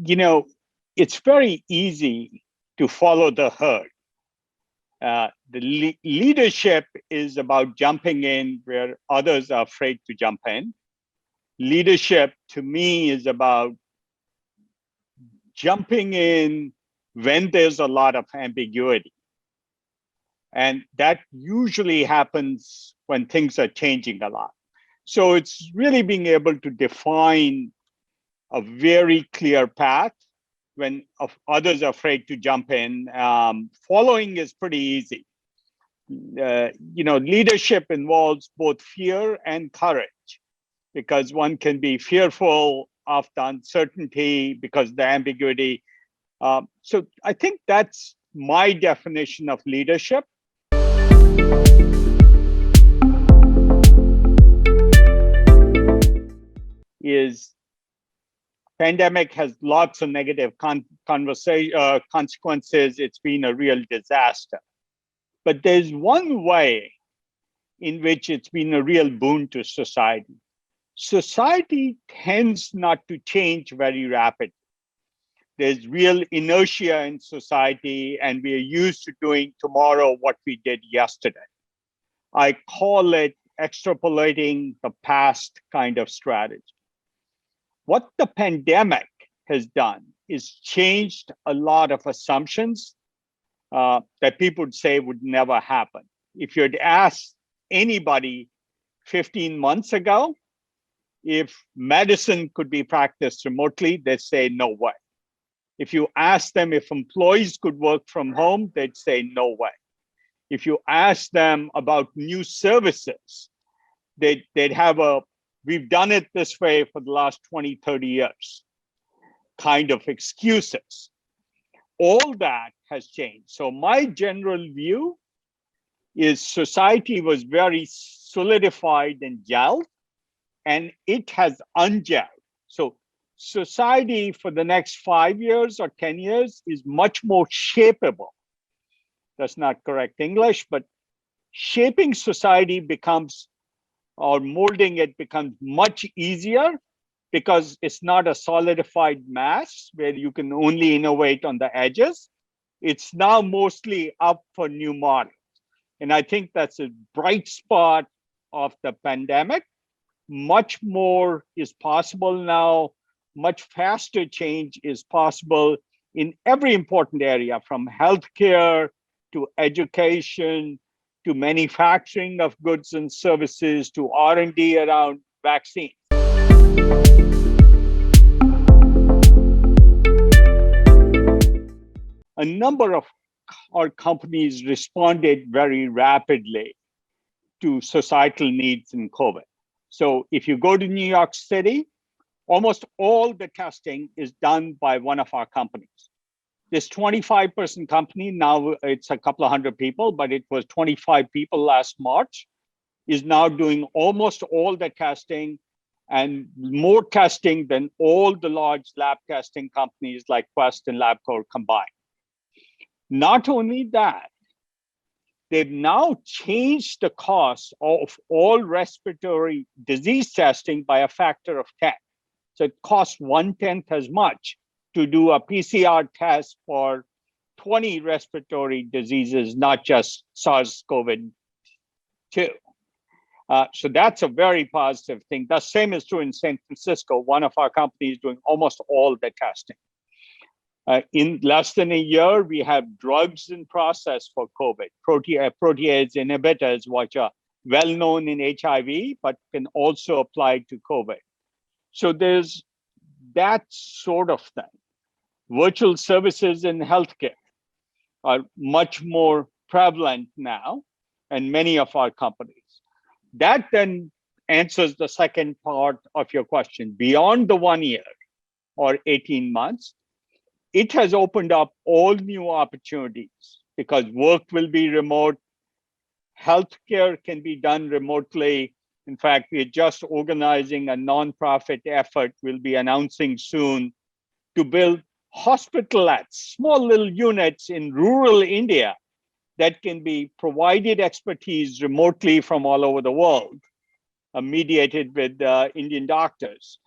you know, it's very easy to follow the herd. The leadership is about jumping in where others are afraid to jump in. Leadership to me is about jumping in when there's a lot of ambiguity. And that usually happens when things are changing a lot. So it's really being able to define a very clear path when others are afraid to jump in. Following is pretty easy. Leadership involves both fear and courage, because one can be fearful of the uncertainty because the ambiguity. So I think that's my definition of leadership. Is pandemic has lots of negative consequences. It's been a real disaster. But there's one way in which it's been a real boon to society. Society tends not to change very rapidly. There's real inertia in society, and we are used to doing tomorrow what we did yesterday. I call it extrapolating the past kind of strategy. What the pandemic has done is changed a lot of assumptions that people would say would never happen. If you'd asked anybody 15 months ago if medicine could be practiced remotely, they'd say no way. If you ask them if employees could work from home, they'd say no way. If you ask them about new services, they'd have we've done it this way for the last 20, 30 years kind of excuses. All that has changed. So my general view is society was very solidified and gelled, and it has ungelled. So society for the next 5 years or 10 years is much more shapeable. That's not correct English, but shaping society becomes, or molding it becomes much easier because it's not a solidified mass where you can only innovate on the edges. It's now mostly up for new models. And I think that's a bright spot of the pandemic. Much more is possible now. Much faster change is possible in every important area, from healthcare to education, to manufacturing of goods and services, to R&D around vaccines. A number of our companies responded very rapidly to societal needs in COVID. So if you go to New York City, almost all the testing is done by one of our companies. This 25-person company, now it's a couple of hundred people, but it was 25 people last March, is now doing almost all the testing and more testing than all the large lab testing companies like Quest and LabCorp combined. Not only that, they've now changed the cost of all respiratory disease testing by a factor of 10. So it costs 1/10 as much to do a PCR test for 20 respiratory diseases, not just SARS-CoV-2. So that's a very positive thing. The same is true in San Francisco. One of our companies doing almost all the testing. In less than a year, we have drugs in process for COVID, protease inhibitors, which are well known in HIV, but can also apply to COVID. So there's that sort of thing. Virtual services in healthcare are much more prevalent now, and many of our companies. That then answers the second part of your question. Beyond the 1 year or 18 months, it has opened up all new opportunities because work will be remote. Healthcare can be done remotely. In fact, we're just organizing a nonprofit effort we'll be announcing soon to build hospitalettes, small little units in rural India that can be provided expertise remotely from all over the world, mediated with Indian doctors.